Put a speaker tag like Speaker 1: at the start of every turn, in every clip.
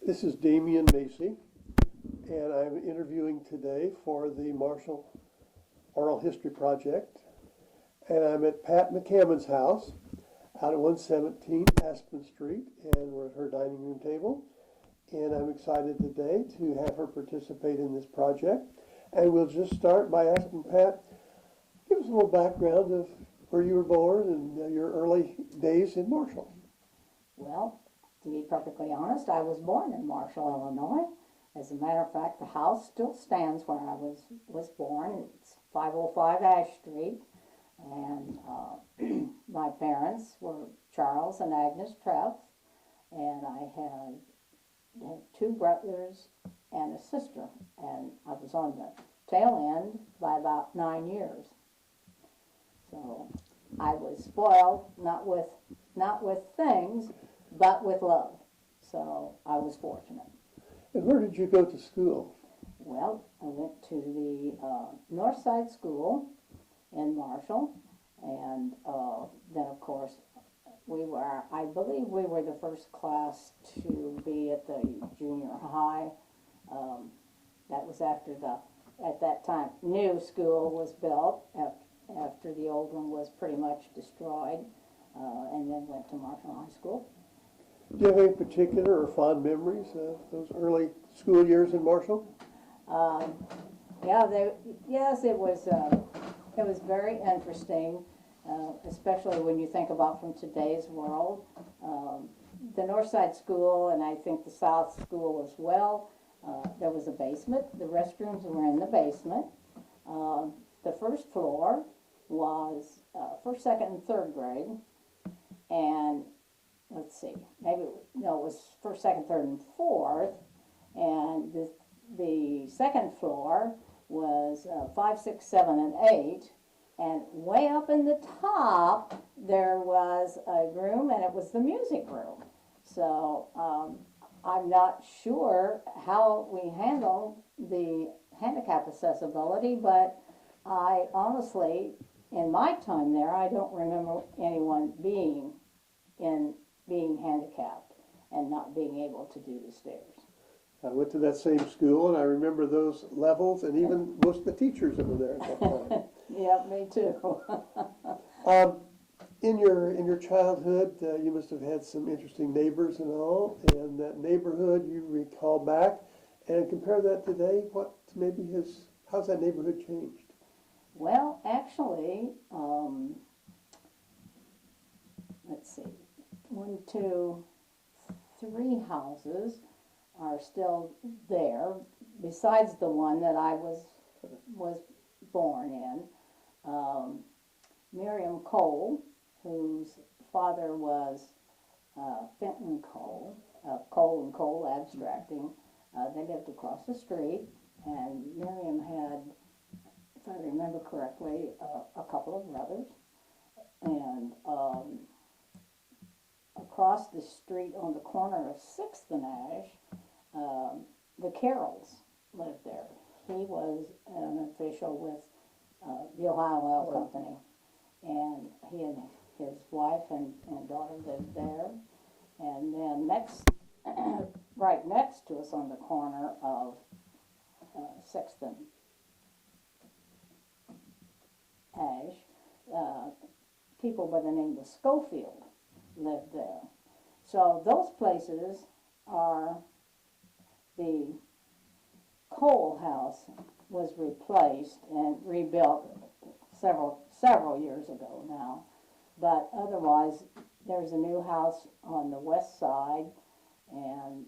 Speaker 1: This is Damian Macy, and I'm interviewing today for the Marshall Oral History Project. And I'm at Pat McCammon's house out at 117 Aspen Street, and we're at her dining room table. And I'm excited today to have her participate in this project. And we'll just start by asking Pat, give us a little background of where you were born and your early days in Marshall.
Speaker 2: Well, to be perfectly honest, I was born in Marshall, Illinois. As a matter of fact, the house still stands where I was born. It's 505 Ash Street. And my parents were Charles and Agnes Treff. And I had two brothers and a sister. And I was on the tail end by about 9 years. So I was spoiled, not with things, but with love. So I was fortunate.
Speaker 1: And where did you go to school?
Speaker 2: Well, I went to the North Side School in Marshall, and then of course I believe we were the first class to be at the junior high. That was after at that time, new school was built after the old one was pretty much destroyed, and then went to Marshall High School.
Speaker 1: Do you have any particular or fond memories of those early school years in Marshall?
Speaker 2: Yes, it was very interesting, especially when you think about from today's world. The North Side School, and I think the South School as well, there was a basement. The restrooms were in the basement. The first floor was first, second, and third grade, and let's see, it was first, second, third, and fourth, and the second floor was 5, 6, 7, and 8, and way up in the top there was a room, and it was the music room. So I'm not sure how we handled the handicap accessibility, but I honestly, in my time there, I don't remember anyone being handicapped and not being able to do the stairs.
Speaker 1: I went to that same school, and I remember those levels, and even most of the teachers that were there at that time.
Speaker 2: Yeah, me too.
Speaker 1: In your childhood, you must have had some interesting neighbors and all, and that neighborhood you recall back, and compare that today. How's that neighborhood changed?
Speaker 2: Well, actually, let's see, 1, 2, 3 houses are still there, besides the one that I was born in. Miriam Cole, whose father was Fenton Cole, Cole and Cole Abstracting. They lived across the street, and Miriam had, if I remember correctly, a couple of brothers. And across the street on the corner of 6th and Ash, the Carrolls lived there. He was an official with the Ohio Oil Company, and he and his wife and daughter lived there. And then right next to us on the corner of 6th and Ash, people by the name of Schofield lived there. So those places are, the Cole house was replaced and rebuilt several years ago now. But otherwise, there's a new house on the west side, and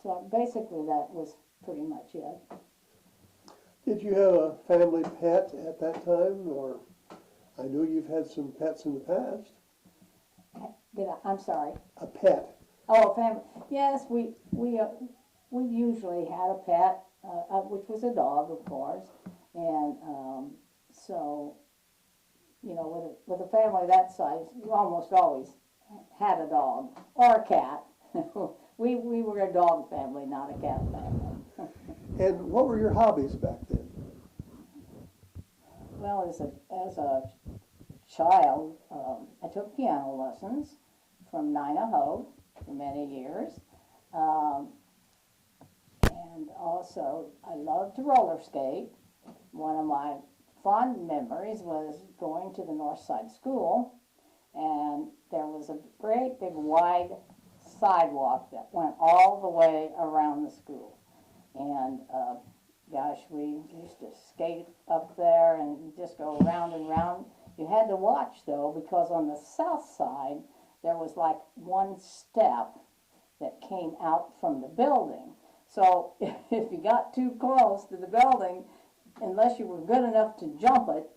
Speaker 2: so basically that was pretty much it.
Speaker 1: Did you have a family pet at that time, or I know you've had some pets in the past?
Speaker 2: I'm sorry.
Speaker 1: A pet.
Speaker 2: Oh, a family. Yes, we usually had a pet, which was a dog, of course, and so, with a family that size, you almost always had a dog or a cat. we were a dog family, not a cat family.
Speaker 1: And what were your hobbies back then?
Speaker 2: Well, as a child, I took piano lessons from Nina Hogue for many years. Um, and also, I love to roller skate. One of my fond memories was going to the North Side School, and there was a great big wide sidewalk that went all the way around the school. And gosh, we used to skate up there and just go round and round. You had to watch though, because on the south side there was like one step that came out from the building. So if you got too close to the building, unless you were good enough to jump it,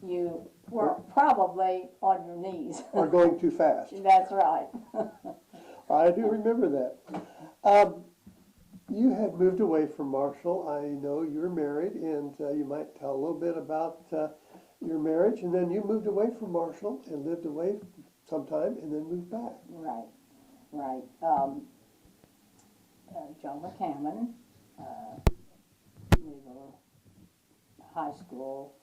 Speaker 2: you were probably on your knees.
Speaker 1: Or going too fast.
Speaker 2: That's right.
Speaker 1: I do remember that. You had moved away from Marshall. I know you're married, and you might tell a little bit about your marriage, and then you moved away from Marshall and lived away sometime, and then moved back.
Speaker 2: Right, right. Joe McCammon, we were high school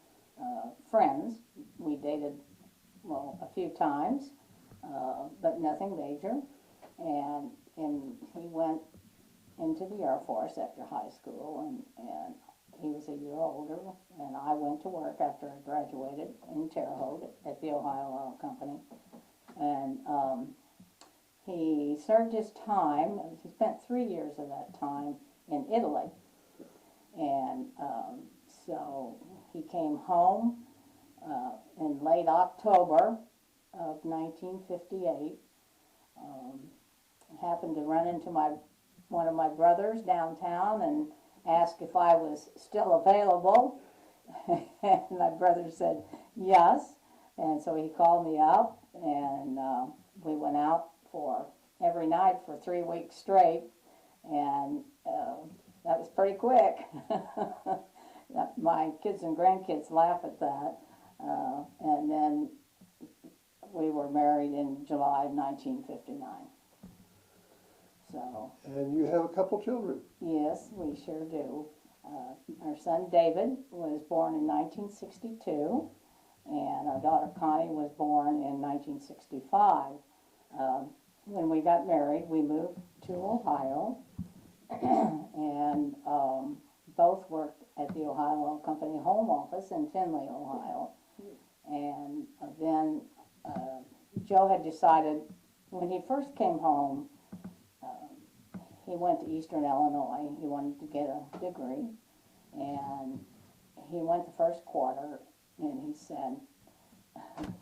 Speaker 2: friends. We dated, well, a few times, but nothing major. And he went into the Air Force after high school, and he was a year older, and I went to work after I graduated in Terre Haute at the Ohio Oil Company. And he served his time, he spent 3 years of that time in Italy. And so he came home in late October of 1958. Happened to run into one of my brothers downtown and asked if I was still available. And my brother said yes. And so he called me up, and we went out for every night for 3 weeks straight. And that was pretty quick. My kids and grandkids laugh at that. And then we were married in July of 1959. So.
Speaker 1: And you have a couple children.
Speaker 2: Yes, we sure do. Our son David was born in 1962, and our daughter Connie was born in 1965. When we got married, we moved to Ohio, and both worked at the Ohio Oil Company home office in Findlay, Ohio. And then Joe had decided, when he first came home, he went to Eastern Illinois. He wanted to get a degree, and he went the first quarter, and he said,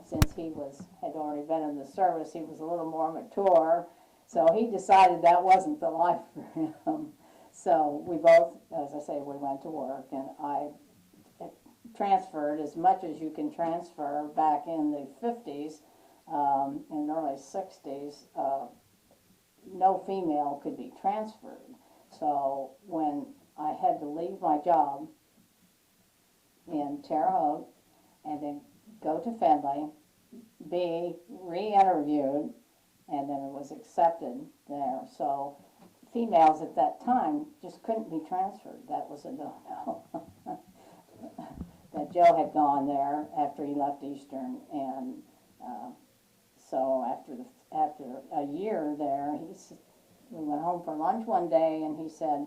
Speaker 2: since he had already been in the service, he was a little more mature, so he decided that wasn't the life for him. So we both, as I say, we went to work, and I transferred as much as you can transfer back in the 50s, and early 60s. No female could be transferred. So when I had to leave my job in Terre Haute and then go to Findlay, be re-interviewed, and then it was accepted there. So females at that time just couldn't be transferred. That was a no-no. That Joe had gone there after he left Eastern, and so after a year there, we went home for lunch one day, and he said,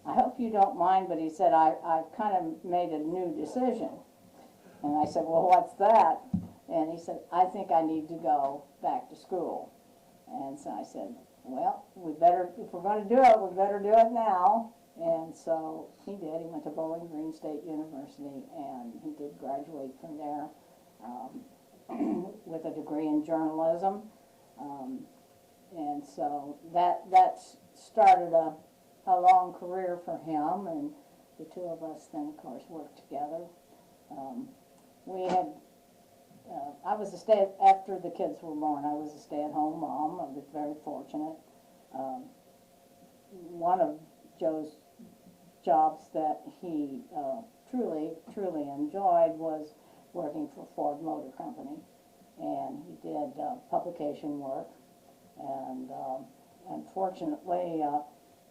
Speaker 2: I hope you don't mind, but he said, I've kind of made a new decision. And I said, well, what's that? And he said, I think I need to go back to school. And so I said, well, if we're going to do it, we better do it now. And so he did. He went to Bowling Green State University, and he did graduate from there with a degree in journalism. And so that started a long career for him, and the two of us then, of course, worked together. I was after the kids were born, I was a stay-at-home mom. I was very fortunate. One of Joe's jobs that he truly enjoyed was working for Ford Motor Company, and he did publication work. And unfortunately,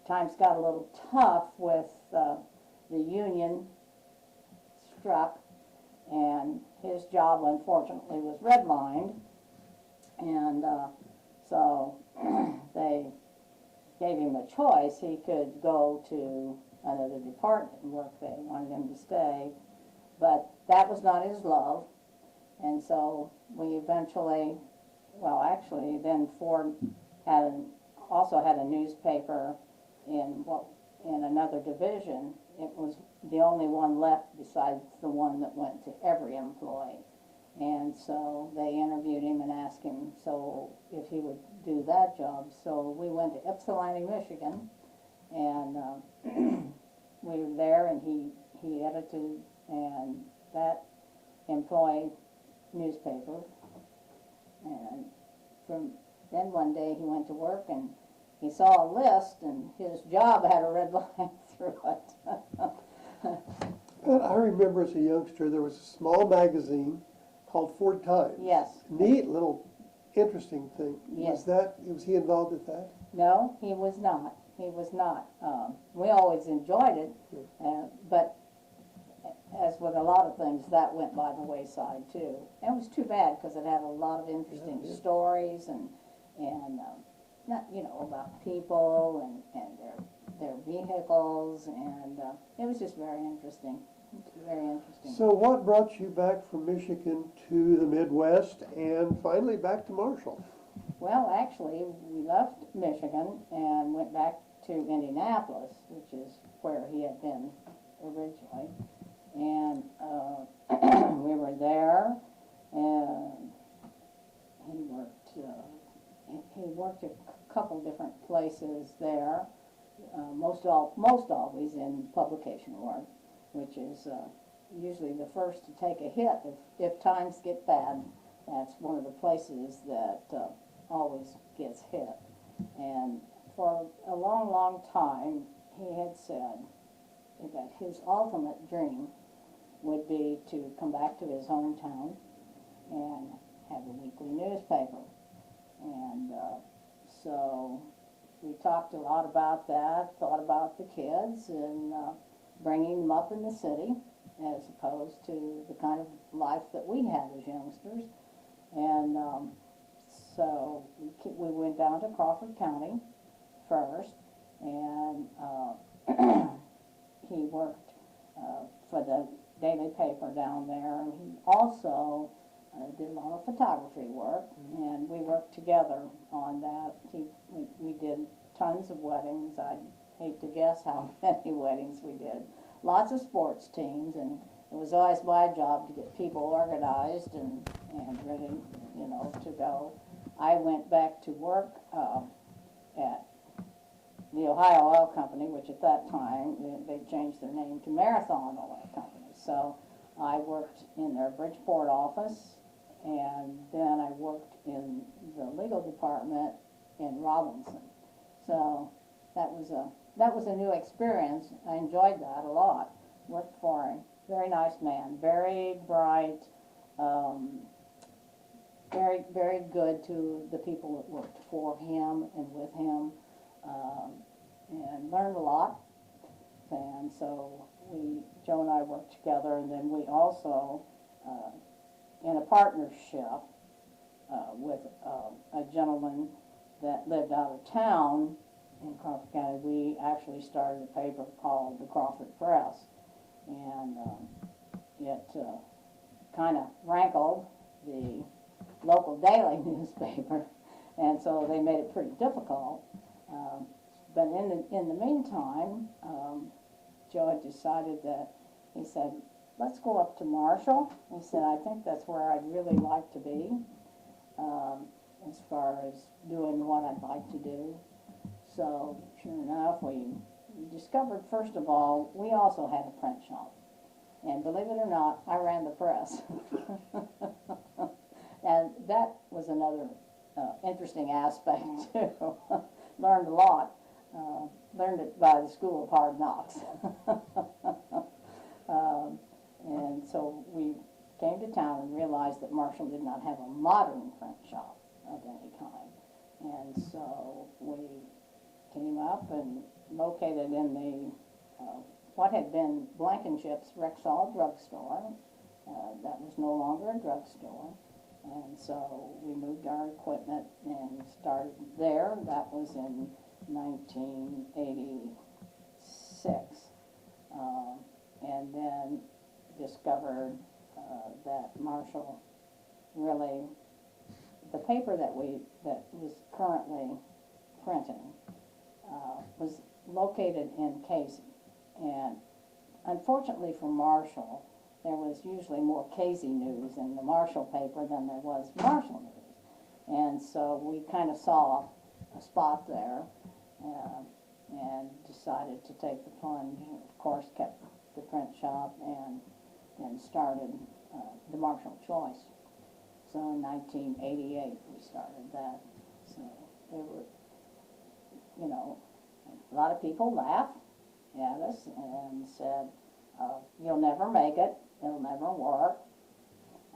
Speaker 2: times got a little tough with the union struck, and his job unfortunately was redlined, and so gave him a choice. He could go to another department and work there. They wanted him to stay, but that was not his love. And so we eventually, well, actually, then Ford also had a newspaper in another division. It was the only one left besides the one that went to every employee. And so they interviewed him and asked him if he would do that job. So we went to Ypsilanti, Michigan, and we were there, and he edited and that employee newspaper. And from then one day he went to work and he saw a list, and his job had a red line through it.
Speaker 1: But I remember as a youngster, there was a small magazine called Ford Times.
Speaker 2: Yes.
Speaker 1: Neat little interesting thing.
Speaker 2: Yes.
Speaker 1: Was he involved with that?
Speaker 2: No, he was not. He was not. We always enjoyed it, but as with a lot of things, that went by the wayside too. And it was too bad because it had a lot of interesting stories and not, about people and their vehicles, and it was just very interesting. Very interesting.
Speaker 1: So what brought you back from Michigan to the Midwest and finally back to Marshall?
Speaker 2: Well, actually, we left Michigan and went back to Indianapolis, which is where he had been originally. And we were there, and he worked a couple different places there, most always in publication work, which is usually the first to take a hit if times get bad. That's one of the places that always gets hit. And for a long, long time, he had said that his ultimate dream would be to come back to his hometown and have a weekly newspaper. And so we talked a lot about that, thought about the kids and bringing them up in the city as opposed to the kind of life that we had as youngsters. And so we went down to Crawford County first, and he worked for the daily paper down there, and he also did a lot of photography work, and we worked together on that. We did tons of weddings. I'd hate to guess how many weddings we did. Lots of sports teams, and it was always my job to get people organized and ready, to go. I went back to work at the Ohio Oil Company, which at that time, they changed their name to Marathon Oil Company. So I worked in their Bridgeport office, and then I worked in the legal department in Robinson. So that was a new experience. I enjoyed that a lot. Worked for him. Very nice man. Very bright. Very, very good to the people that worked for him and with him, and learned a lot. And so Joe and I worked together, and then we also, in a partnership with a gentleman that lived out of town in Crawford County, we actually started a paper called the Crawford Press, and it kind of rankled the local daily newspaper, and so they made it pretty difficult. But in the meantime, Joe had decided that, he said, let's go up to Marshall. He said, I think that's where I'd really like to be, as far as doing what I'd like to do. So sure enough, we discovered, first of all, we also had a print shop. And believe it or not, I ran the press. And that was another interesting aspect too. Learned a lot. Learned it by the School of Hard Knocks. And so we came to town and realized that Marshall did not have a modern print shop of any kind. And so we came up and located in the what had been Blankenship's Rexall drugstore. That was no longer a drugstore. And so we moved our equipment and started there. That was in 1986, and then discovered that Marshall really, the paper that was currently printing was located in Casey, and unfortunately for Marshall, there was usually more Casey news in the Marshall paper than there was Marshall news, and so we kind of saw a spot there and decided to take the plunge. Of course, kept the print shop and started the Marshall Choice. So in 1988 we started that. So there were, you know, a lot of people laughed at us and said, you'll never make it, it'll never work.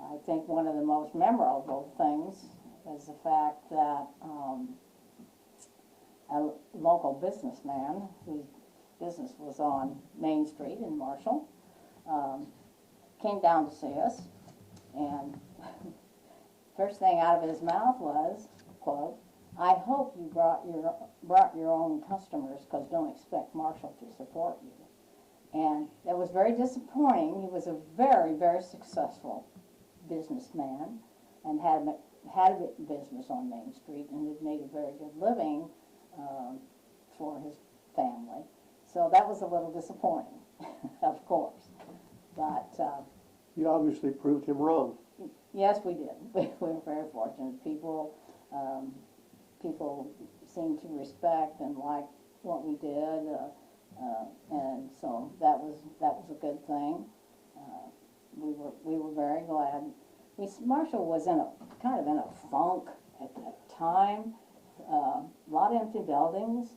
Speaker 2: I think one of the most memorable things is the fact that a local businessman whose business was on Main Street in Marshall came down to see us, and first thing out of his mouth was, quote, "I hope you brought your own customers, because don't expect Marshall to support you." And that was very disappointing. He was a very, very successful businessman and had a business on Main Street and had made a very good living for his family. So that was a little disappointing, of course. But
Speaker 1: You obviously proved him wrong.
Speaker 2: yes, we did. We were very fortunate. People seemed to respect and like what we did, and so that was a good thing. We were very glad. Marshall was kind of in a funk at that time. A lot of empty buildings.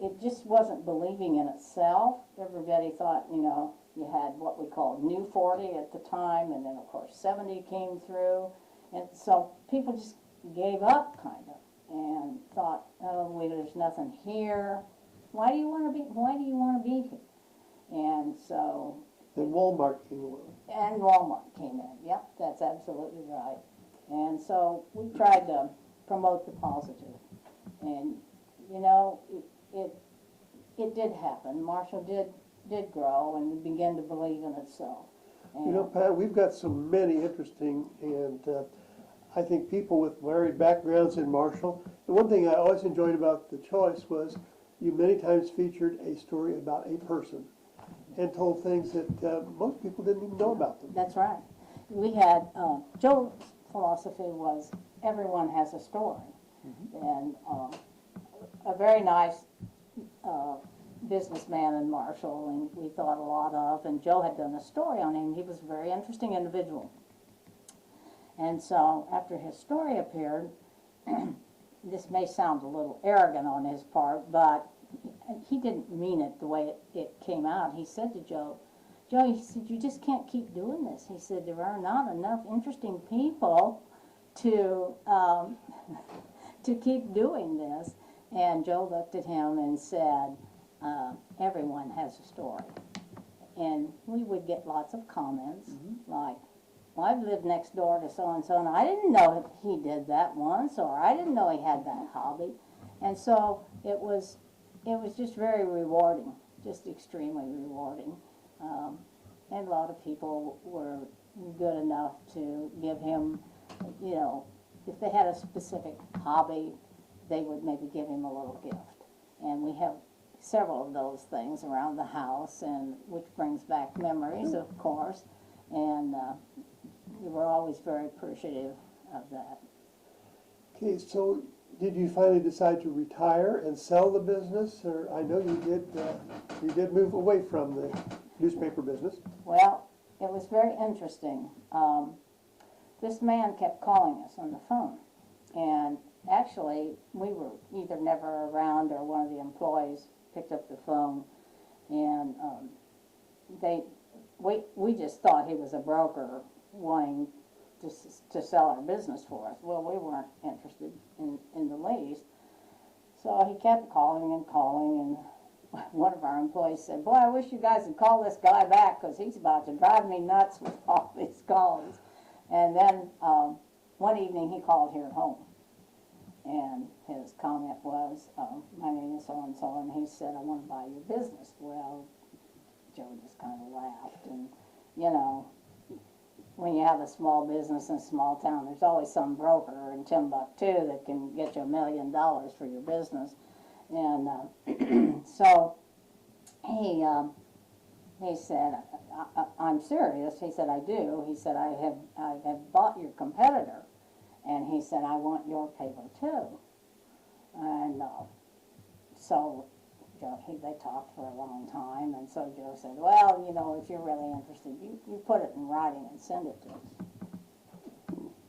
Speaker 2: It just wasn't believing in itself. Everybody thought, you know, you had what we called New 40 at the time, and then of course 70 came through, and so people just gave up kind of and thought, oh, wait, there's nothing here. Why do you want to be here? And so.
Speaker 1: Then Walmart came along.
Speaker 2: And Walmart came in. Yep, that's absolutely right. And so we tried to promote the positive, and you know, it did happen. Marshall did grow and began to believe in itself. And
Speaker 1: You know, Pat, we've got so many interesting and I think people with varied backgrounds in Marshall. The one thing I always enjoyed about the Choice was you many times featured a story about a person and told things that most people didn't even know about them.
Speaker 2: that's right. We had Joe's philosophy was everyone has a story, and a very nice businessman in Marshall, and we thought a lot of, and Joe had done a story on him. He was a very interesting individual. And so after his story appeared, this may sound a little arrogant on his part, but he didn't mean it the way it came out. He said to Joe, he said, you just can't keep doing this. He said, there are not enough interesting people to keep doing this. And Joe looked at him and said, everyone has a story. And we would get lots of comments like, well, I've lived next door to so-and-so, and I didn't know he did that once, or I didn't know he had that hobby. And so it was just very rewarding, just extremely rewarding. And a lot of people were good enough to give him, you know, if they had a specific hobby, they would maybe give him a little gift. And we have several of those things around the house, and which brings back memories, of course. And we were always very appreciative of that.
Speaker 1: Okay, so did you finally decide to retire and sell the business? Or I know you did move away from the newspaper business.
Speaker 2: Well, it was very interesting. This man kept calling us on the phone, and actually we were either never around or one of the employees picked up the phone, and we just thought he was a broker wanting to sell our business for us. Well, we weren't interested in the least. So he kept calling and calling, and one of our employees said, boy, I wish you guys would call this guy back, because he's about to drive me nuts with all these calls. And then one evening he called here at home. And his comment was, my name is so-and-so, and he said, I want to buy your business. Well, Joe just kind of laughed, and, you know, when you have a small business in a small town, there's always some broker in Timbuktu that can get you $1 million for your business. And so he said, I'm serious. He said, I do. He said, I have bought your competitor. And he said, I want your paper too. And so Joe, they talked for a long time, and so Joe said, well, you know, if you're really interested, you put it in writing and send it to us.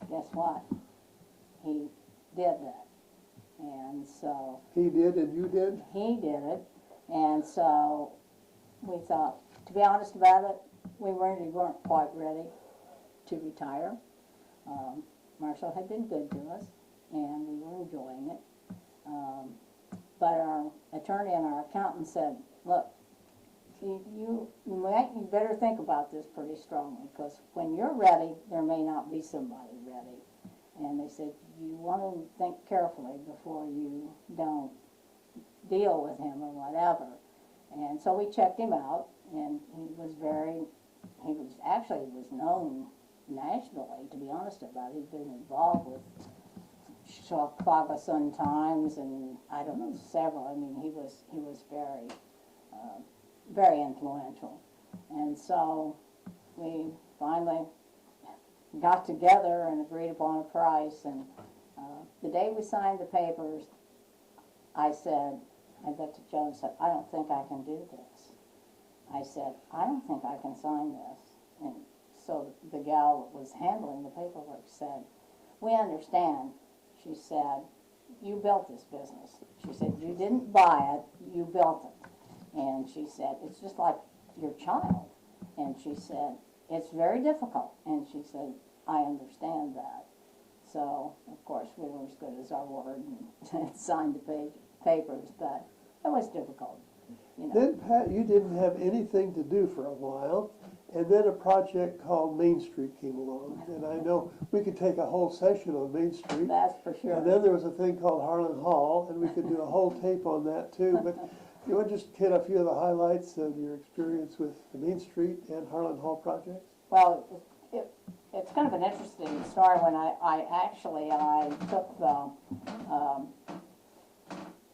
Speaker 2: Guess what? He did that. And so...
Speaker 1: He did and you did?
Speaker 2: He did it. And so we thought, to be honest about it, we weren't quite ready to retire. Marshall had been good to us, and we were enjoying it. But our attorney and our accountant said, look, you better think about this pretty strongly, because when you're ready, there may not be somebody ready. And they said, you want to think carefully before you don't deal with him or whatever. And so we checked him out, and he was known nationally, to be honest about it. He'd been involved with Chicago Sun-Times and I don't know, several. I mean, he was very influential. And so we finally got together and agreed upon a price. And the day we signed the papers, I looked at Joe and said, I don't think I can do this. I said, I don't think I can sign this. And so the gal that was handling the paperwork said, we understand. She said, you built this business. She said, you didn't buy it, you built it. And she said, it's just like your child. And she said, it's very difficult. And she said, I understand that. So, of course, we were as good as our word and signed the papers, but it was difficult. You know.
Speaker 1: Then, Pat, you didn't have anything to do for a while, and then a project called Main Street came along. And I know we could take a whole session on Main Street.
Speaker 2: That's for sure.
Speaker 1: And then there was a thing called Harlan Hall, and we could do a whole tape on that too. But you want to just hit a few of the highlights of your experience with the Main Street and Harlan Hall projects?
Speaker 2: Well, it's kind of an interesting story. When I took the,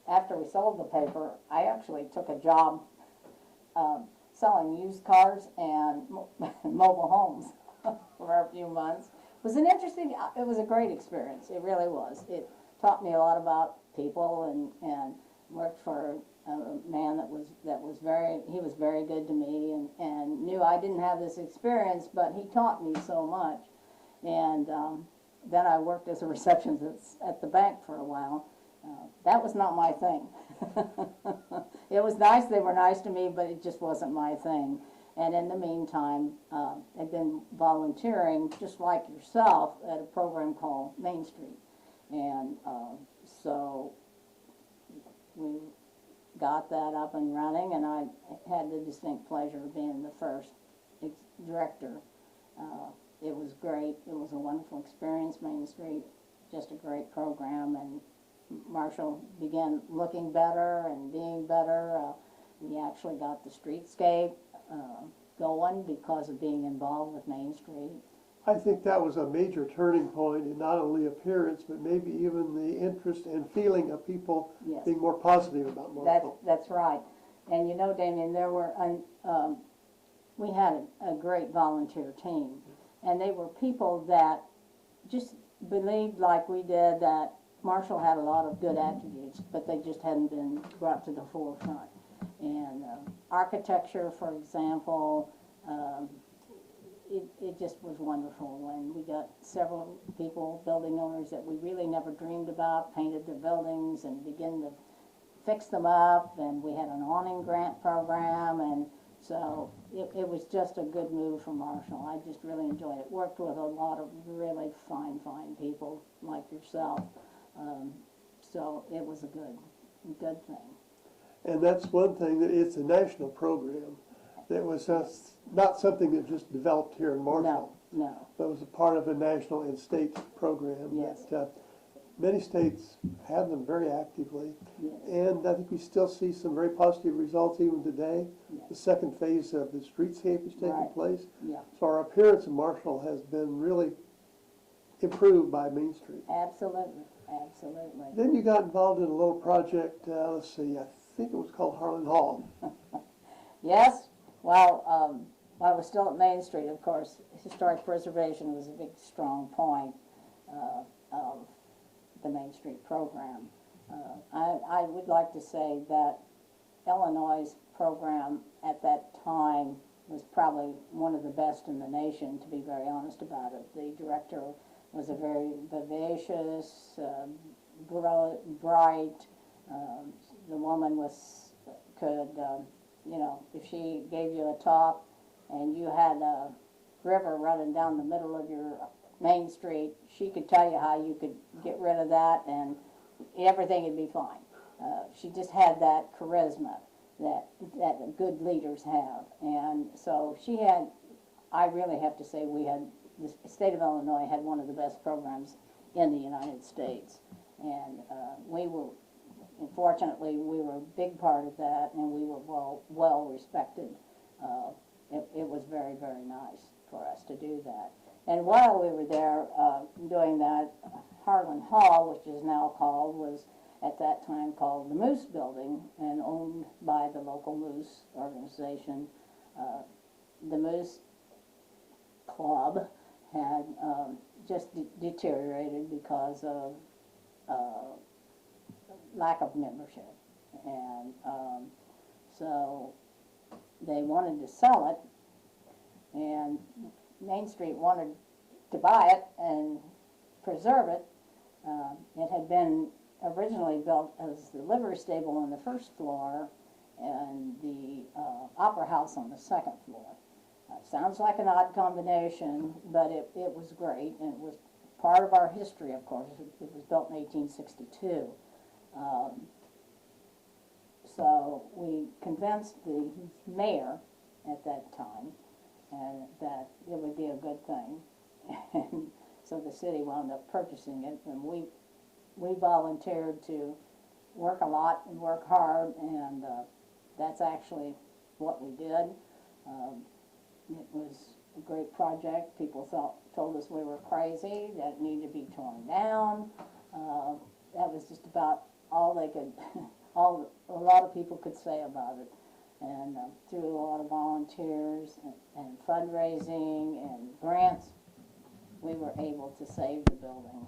Speaker 2: after we sold the paper, I actually took a job selling used cars and mobile homes for a few months. It was a great experience. It really was. It taught me a lot about people, and worked for a man that was very good to me, and knew I didn't have this experience, but he taught me so much. And then I worked as a receptionist at the bank for a while. That was not my thing. It was nice, they were nice to me, but it just wasn't my thing. And in the meantime, I'd been volunteering, just like yourself, at a program called Main Street. And so we got that up and running, and I had the distinct pleasure of being the first director. It was great. It was a wonderful experience, Main Street, just a great program, and Marshall began looking better and being better. We actually got the streetscape going because of being involved with Main Street.
Speaker 1: I think that was a major turning point in not only appearance, but maybe even the interest and feeling of people
Speaker 2: Yes.
Speaker 1: being more positive about Marshall.
Speaker 2: That's right. And you know, Damien, we had a great volunteer team, and they were people that just believed, like we did, that Marshall had a lot of good attributes, but they just hadn't been brought to the forefront. And architecture, for example, it just was wonderful. And we got several people, building owners that we really never dreamed about, painted their buildings and began to fix them up. And we had an awning grant program, and so it was just a good move for Marshall. I just really enjoyed it. Worked with a lot of really fine people like yourself. So it was a good thing.
Speaker 1: And that's one thing, that it's a national program. It was not something that just developed here in Marshall.
Speaker 2: No.
Speaker 1: But it was a part of a national and state program.
Speaker 2: Yes.
Speaker 1: That Many states have them very actively,
Speaker 2: Yes.
Speaker 1: and I think we still see some very positive results even today.
Speaker 2: Yes.
Speaker 1: The second phase of the streetscape is taking
Speaker 2: Right.
Speaker 1: place.
Speaker 2: Yeah,
Speaker 1: So our appearance in Marshall has been really improved by Main Street.
Speaker 2: absolutely, absolutely.
Speaker 1: Then you got involved in a little project, let's see, I think it was called Harlan Hall.
Speaker 2: Yes, while I was still at Main Street, of course, historic preservation was a big, strong point of the Main Street program. I would like to say that Illinois' program at that time was probably one of the best in the nation, to be very honest about it. The director was a very vivacious, bright, the woman could, you know, if she gave you a talk and you had a river running down the middle of your Main Street, she could tell you how you could get rid of that and everything would be fine. She just had that charisma that good leaders have. And so she had, I really have to say, the state of Illinois had one of the best programs in the United States. And fortunately, we were a big part of that, and we were well respected. It was very, very nice for us to do that. And while we were there doing that, Harlan Hall, which is now was at that time called the Moose Building and owned by the local Moose organization. The Moose Club had just deteriorated because of lack of membership. And so they wanted to sell it, and Main Street wanted to buy it and preserve it. It had been originally built as the livery stable on the first floor and the opera house on the second floor. Sounds like an odd combination, but it was great, and it was part of our history, of course. It was built in 1862. So we convinced the mayor at that time and that it would be a good thing. And so the city wound up purchasing it, and we volunteered to work a lot and work hard, and that's actually what we did. It was a great project. People told us we were crazy, that it needed to be torn down. That was just about all they could, a lot of people could say about it. And through a lot of volunteers and fundraising and grants, we were able to save the building,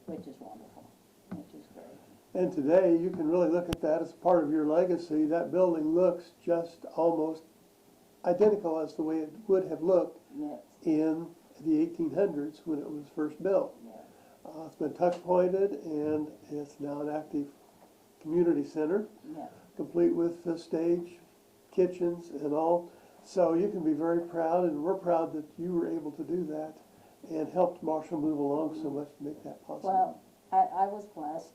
Speaker 2: which is wonderful, which is great.
Speaker 1: And today, you can really look at that as part of your legacy. That building looks just almost identical as the way it would have looked
Speaker 2: Yes.
Speaker 1: in the 1800s when it was first built.
Speaker 2: Yes.
Speaker 1: It's been touch pointed, and it's now an active community center,
Speaker 2: Yes.
Speaker 1: complete with the stage, kitchens, and all. So you can be very proud, and we're proud that you were able to do that and helped Marshall move along so much to make that possible.
Speaker 2: Well, I was blessed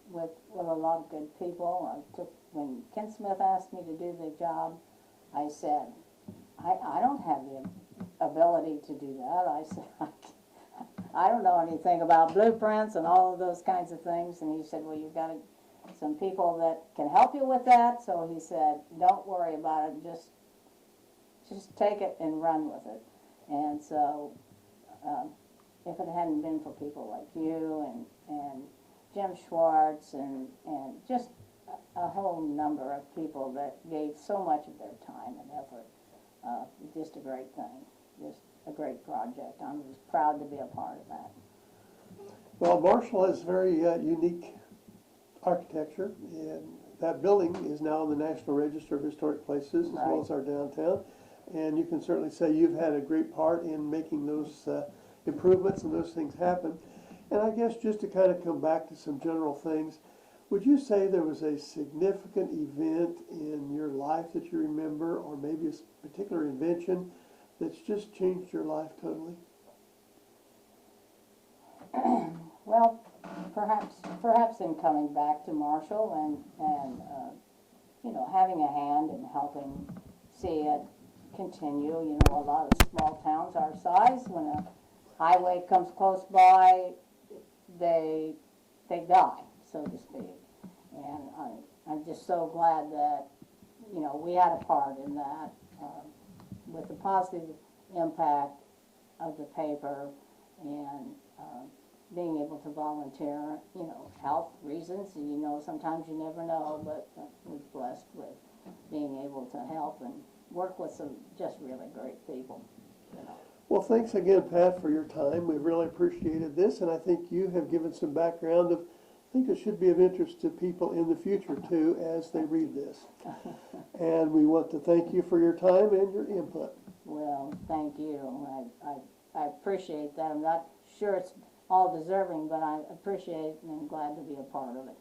Speaker 2: with a lot of good people. When Ken Smith asked me to do the job, I said, I don't have the ability to do that. I said, I don't know anything about blueprints and all of those kinds of things. And he said, well, you've got some people that can help you with that. So he said, don't worry about it. Just take it and run with it. And so if it hadn't been for people like you and Jim Schwartz and just a whole number of people that gave so much of their time and effort, just a great thing, just a great project. I'm just proud to be a part of that.
Speaker 1: Well, Marshall has very unique architecture, and that building is now in the National Register of Historic Places, as well as our downtown. And you can certainly say you've had a great part in making those improvements and those things happen. And I guess just to kind of come back to some general things, would you say there was a significant event in your life that you remember, or maybe a particular invention that's just changed your life totally?
Speaker 2: Well, perhaps in coming back to Marshall and you know, having a hand in helping see it continue. You know, a lot of small towns our size, when a highway comes close by, they they die, so to speak. And I'm just so glad that, you know, we had a part in that, with the positive impact of the paper and being able to volunteer, you know, health reasons, you know, sometimes you never know, but was blessed with being able to help and work with some just really great people, you know.
Speaker 1: Well, thanks again, Pat, for your time. We really appreciated this, and I think you have given some background of, I think it should be of interest to people in the future, too, as they read this. And we want to thank you for your time and your input.
Speaker 2: Well, thank you. I appreciate that. I'm not sure it's all deserving, but I appreciate it and I'm glad to be a part of it.